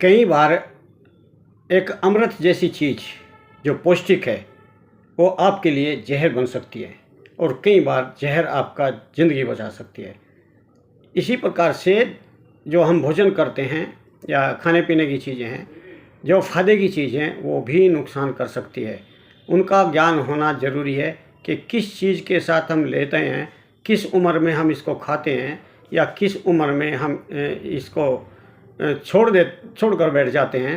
कई बार एक अमृत जैसी चीज़ जो पौष्टिक है वो आपके लिए जहर बन सकती है और कई बार जहर आपका ज़िंदगी बचा सकती है। इसी प्रकार से जो हम भोजन करते हैं या खाने पीने की चीज़ें हैं, जो फ़ायदे की चीज़ें हैं वो भी नुकसान कर सकती है। उनका ज्ञान होना ज़रूरी है कि किस चीज़ के साथ हम लेते हैं, किस उम्र में हम इसको खाते हैं या किस उम्र में हम इसको छोड़कर बैठ जाते हैं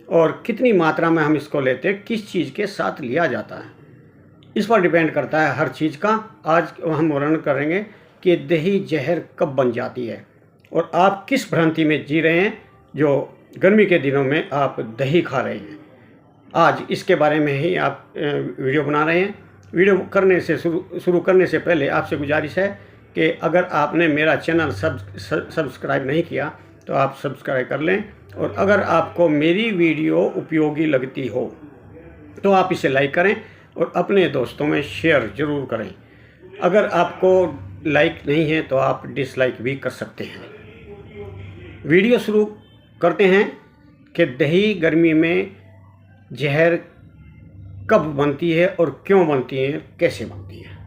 और कितनी मात्रा में हम इसको लेते हैं, किस चीज़ के साथ लिया जाता है, इस पर डिपेंड करता है हर चीज़ का। आज हम वर्णन करेंगे कि दही जहर कब बन जाती है और आप किस भ्रांति में जी रहे हैं जो गर्मी के दिनों में आप दही खा रहे हैं। आज इसके बारे में ही आप वीडियो बना रहे हैं। वीडियो करने से शुरू करने से पहले आपसे गुजारिश है कि अगर आपने मेरा चैनल सब्सक्राइब नहीं किया तो आप सब्सक्राइब कर लें, और अगर आपको मेरी वीडियो उपयोगी लगती हो तो आप इसे लाइक करें और अपने दोस्तों में शेयर ज़रूर करें। अगर आपको लाइक नहीं है तो आप डिसलाइक भी कर सकते हैं। वीडियो शुरू करते हैं कि दही गर्मी में जहर कब बनती है और क्यों बनती है, कैसे बनती है।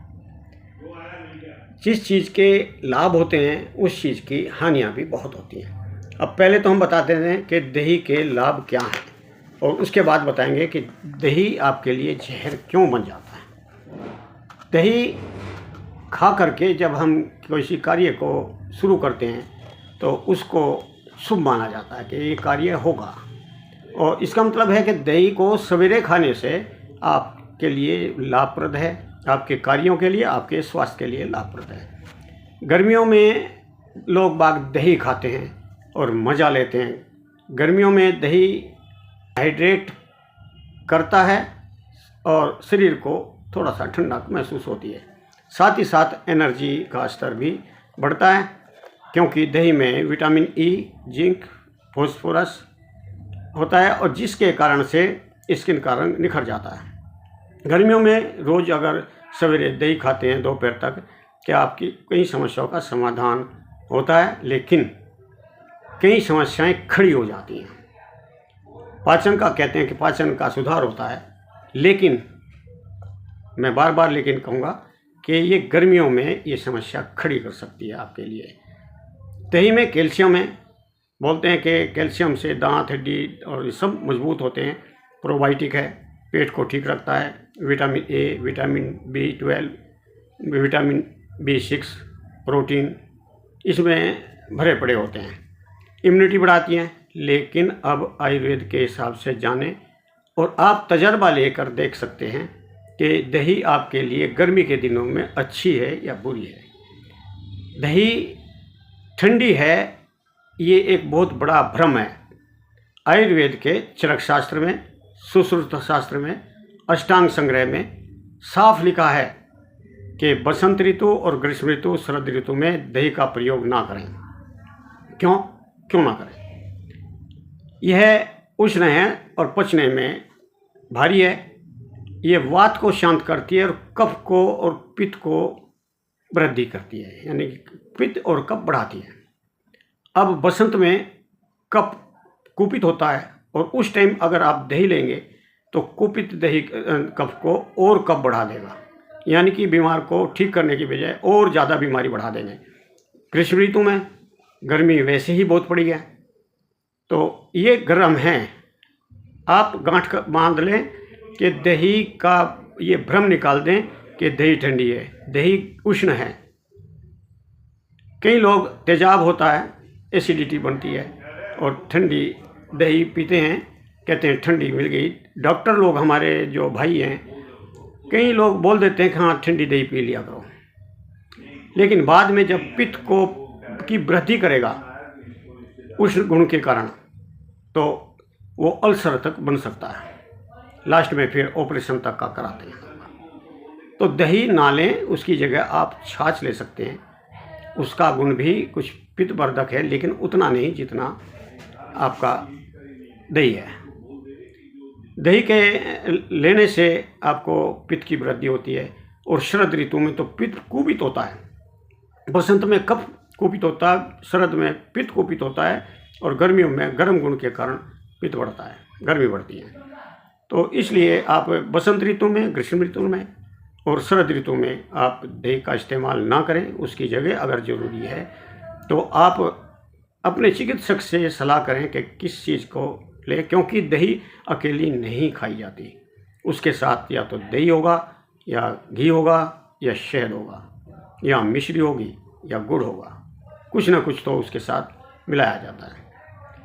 जिस चीज़ के लाभ होते हैं उस चीज़ की हानियाँ भी बहुत होती हैं। अब पहले तो हम बताते हैं कि दही के लाभ क्या हैं और उसके बाद बताएंगे कि दही आपके लिए जहर क्यों बन जाता है। दही खा करके जब हम किसी कार्य को शुरू करते हैं तो उसको शुभ माना जाता है कि ये कार्य होगा, और इसका मतलब है कि दही को सवेरे खाने से आपके लिए लाभप्रद है, आपके कार्यों के लिए, आपके स्वास्थ्य के लिए लाभप्रद है। गर्मियों में लोग बाग दही खाते हैं और मज़ा लेते हैं। गर्मियों में दही हाइड्रेट करता है और शरीर को थोड़ा सा ठंडक महसूस होती है। साथ ही साथ एनर्जी का स्तर भी बढ़ता है क्योंकि दही में विटामिन ई, जिंक, फॉस्फोरस होता है और जिसके कारण से स्किन का रंग निखर जाता है। गर्मियों में रोज़ अगर सवेरे दही खाते हैं दोपहर तक, क्या आपकी कई समस्याओं का समाधान होता है, लेकिन कई समस्याएं खड़ी हो जाती हैं। पाचन का कहते हैं कि पाचन का सुधार होता है, लेकिन मैं बार बार लेकिन कहूँगा कि ये गर्मियों में ये समस्या खड़ी कर सकती है आपके लिए। दही में कैल्शियम है, बोलते हैं कि कैल्शियम से दांत, हड्डी और ये सब मजबूत होते हैं। प्रोबायोटिक है, पेट को ठीक रखता है। Vitamin A, vitamin B12, vitamin B6, protein इसमें भरे पड़े होते हैं। इम्यूनिटी बढ़ाती हैं। लेकिन अब आयुर्वेद के हिसाब से जाने और आप तजर्बा लेकर देख सकते हैं कि दही आपके लिए गर्मी के दिनों में अच्छी है या बुरी है। दही ठंडी है, ये एक बहुत बड़ा भ्रम है। आयुर्वेद के चरक शास्त्र में, सुश्रुत शास्त्र में, अष्टांग संग्रह में साफ लिखा है कि बसंत ऋतु और ग्रीष्म ऋतु, शरद ऋतु में दही का प्रयोग ना करें। क्यों ना करें? यह उष्ण है और पचने में भारी है। ये वात को शांत करती है और कफ को और पित्त को वृद्धि करती है, यानी कि पित्त और कफ बढ़ाती है। अब बसंत में कफ कुपित होता है और उस टाइम अगर आप दही लेंगे तो कुपित दही कफ को और कफ बढ़ा देगा, यानी कि बीमार को ठीक करने की बजाय और ज़्यादा बीमारी बढ़ा देंगे। ग्रीष्म ऋतु में गर्मी वैसे ही बहुत पड़ी है तो ये गर्म है। आप गांठ बांध लें कि दही का ये भ्रम निकाल दें कि दही ठंडी है, दही उष्ण है। कई लोग तेजाब होता है, एसिडिटी बनती है और ठंडी दही पीते हैं, कहते हैं ठंडी मिल गई। डॉक्टर लोग हमारे जो भाई हैं, कई लोग बोल देते हैं कि हाँ ठंडी दही पी लिया करो, लेकिन बाद में जब पित्त को की वृद्धि करेगा उष्ण गुण के कारण तो वो अल्सर तक बन सकता है। लास्ट में फिर ऑपरेशन तक का कराते हैं। तो दही ना लें, उसकी जगह आप छाछ ले सकते हैं। उसका गुण भी कुछ पित्तवर्धक है, लेकिन उतना नहीं जितना आपका दही है। दही के लेने से आपको पित्त की वृद्धि होती है और शरद ऋतु में तो पित्त कुपित होता है। बसंत में कफ कुपित होता है, शरद में पित्त कुपित होता है और गर्मियों में गर्म गुण के कारण पित्त बढ़ता है, गर्मी बढ़ती है। तो इसलिए आप बसंत ऋतु में, ग्रीष्म ऋतु में और शरद ऋतु में आप दही का इस्तेमाल ना करें। उसकी जगह अगर ज़रूरी है तो आप अपने चिकित्सक से सलाह करें कि किस चीज़ को ले, क्योंकि दही अकेली नहीं खाई जाती। उसके साथ या तो दही होगा या घी होगा या शहद होगा या मिश्री होगी या गुड़ होगा, कुछ ना कुछ तो उसके साथ मिलाया जाता है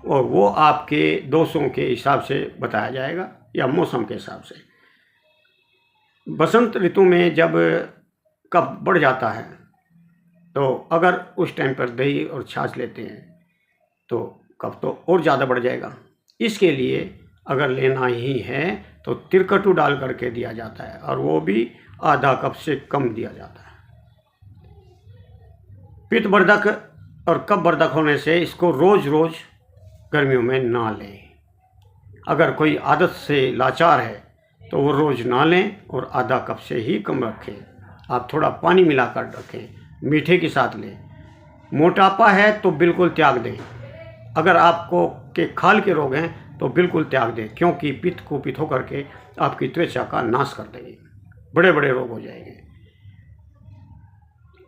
और वो आपके दोषों के हिसाब से बताया जाएगा या मौसम के हिसाब से। बसंत ऋतु में जब कफ बढ़ जाता है तो अगर उस टाइम पर दही और छाछ लेते हैं तो कफ तो और ज़्यादा बढ़ जाएगा। इसके लिए अगर लेना ही है तो तिरकटू डाल करके दिया जाता है और वो भी आधा कप से कम दिया जाता है। पित्तवर्धक और कफवर्धक होने से इसको रोज़ रोज़ गर्मियों में ना लें। अगर कोई आदत से लाचार है तो वो रोज़ ना लें और आधा कप से ही कम रखें। आप थोड़ा पानी मिलाकर रखें, मीठे के साथ लें। मोटापा है तो बिल्कुल त्याग दें। अगर आपको के खाल के रोग हैं तो बिल्कुल त्याग दें, क्योंकि पित्त कुपित होकर के आपकी त्वचा का नाश कर देंगे, बड़े बड़े रोग हो जाएंगे।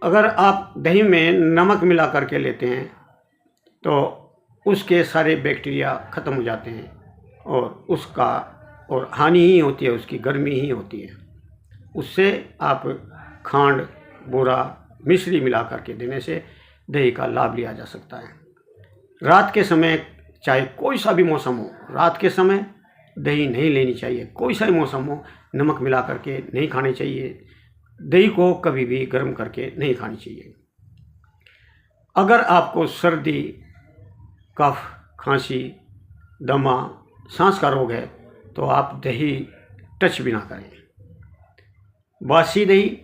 अगर आप दही में नमक मिला करके लेते हैं तो उसके सारे बैक्टीरिया ख़त्म हो जाते हैं और हानि ही होती है, उसकी गर्मी ही होती है। उससे आप खांड, बूरा, मिश्री मिला करके देने से दही का लाभ लिया जा सकता है। रात के समय चाहे कोई सा भी मौसम हो, रात के समय दही नहीं लेनी चाहिए। कोई सा भी मौसम हो, नमक मिला करके नहीं खाने चाहिए। दही को कभी भी गर्म करके नहीं खानी चाहिए। अगर आपको सर्दी, कफ, खांसी, दमा, सांस का रोग है तो आप दही टच भी ना करें। बासी दही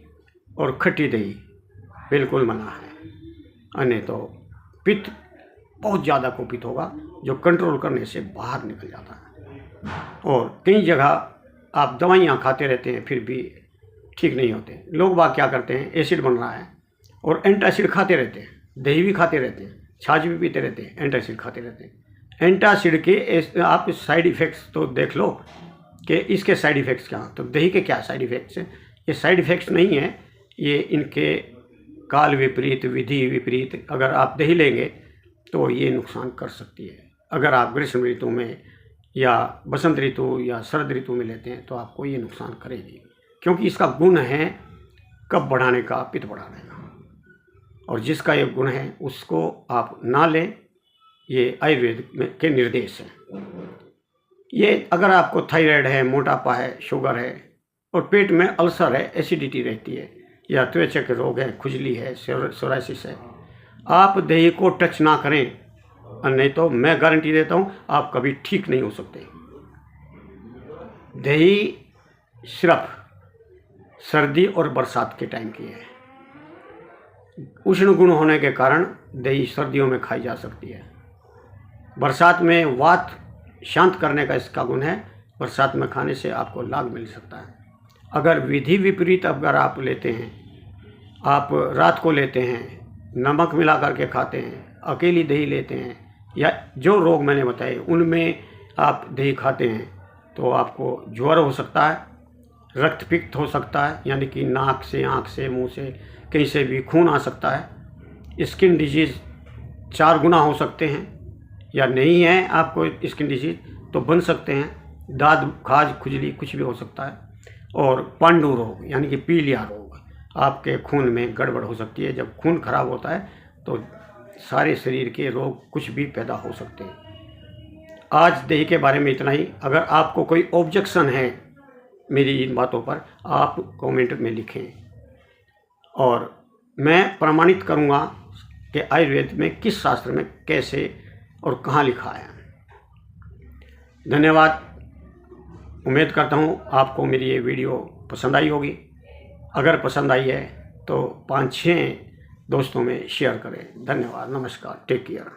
और खट्टी दही बिल्कुल मना है, अन्य तो पित्त बहुत ज़्यादा कुपित होगा जो कंट्रोल करने से बाहर निकल जाता है। और कई जगह आप दवाइयाँ खाते रहते हैं फिर भी ठीक नहीं होते। लोग बाग क्या करते हैं, एसिड बन रहा है और एंटासिड खाते रहते हैं, दही भी खाते रहते हैं, छाछ भी पीते रहते हैं, एंटासिड खाते रहते हैं। एंटासिड के आप साइड इफ़ेक्ट्स तो देख लो कि इसके साइड इफ़ेक्ट्स क्या हैं। तो दही के क्या साइड इफ़ेक्ट्स हैं? ये साइड इफ़ेक्ट्स नहीं है, ये इनके काल विपरीत, विधि विपरीत। अगर आप दही लेंगे तो ये नुकसान कर सकती है। अगर आप ग्रीष्म ऋतु में या बसंत ऋतु या शरद ऋतु में लेते हैं तो आपको ये नुकसान करेगी, क्योंकि इसका गुण है कफ बढ़ाने का, पित्त बढ़ाने का। और जिसका ये गुण है उसको आप ना लें, ये आयुर्वेद में के निर्देश हैं। ये अगर आपको थायराइड है, मोटापा है, शुगर है और पेट में अल्सर है, एसिडिटी रहती है या त्वचा के रोग है, खुजली है, सोराइसिस है, आप दही को टच ना करें, नहीं तो मैं गारंटी देता हूँ आप कभी ठीक नहीं हो सकते। दही सिर्फ सर्दी और बरसात के टाइम की है। उष्ण गुण होने के कारण दही सर्दियों में खाई जा सकती है। बरसात में वात शांत करने का इसका गुण है, बरसात में खाने से आपको लाभ मिल सकता है। अगर विधि विपरीत अगर आप लेते हैं, आप रात को लेते हैं, नमक मिला करके खाते हैं, अकेली दही लेते हैं या जो रोग मैंने बताए उनमें आप दही खाते हैं तो आपको ज्वर हो सकता है, रक्तपित्त हो सकता है, यानी कि नाक से, आँख से, मुंह से, कहीं से भी खून आ सकता है। स्किन डिजीज़ 4 गुना हो सकते हैं, या नहीं है आपको स्किन डिजीज़ तो बन सकते हैं। दाद, खाज, खुजली कुछ भी हो सकता है। और पांडु रोग यानी कि पीलिया रोग, आपके खून में गड़बड़ हो सकती है। जब खून खराब होता है तो सारे शरीर के रोग कुछ भी पैदा हो सकते हैं। आज दही के बारे में इतना ही। अगर आपको कोई ऑब्जेक्शन है मेरी इन बातों पर, आप कमेंट में लिखें और मैं प्रमाणित करूंगा कि आयुर्वेद में किस शास्त्र में कैसे और कहाँ लिखा है। धन्यवाद। उम्मीद करता हूँ आपको मेरी ये वीडियो पसंद आई होगी। अगर पसंद आई है तो 5-6 दोस्तों में शेयर करें। धन्यवाद, नमस्कार, टेक केयर।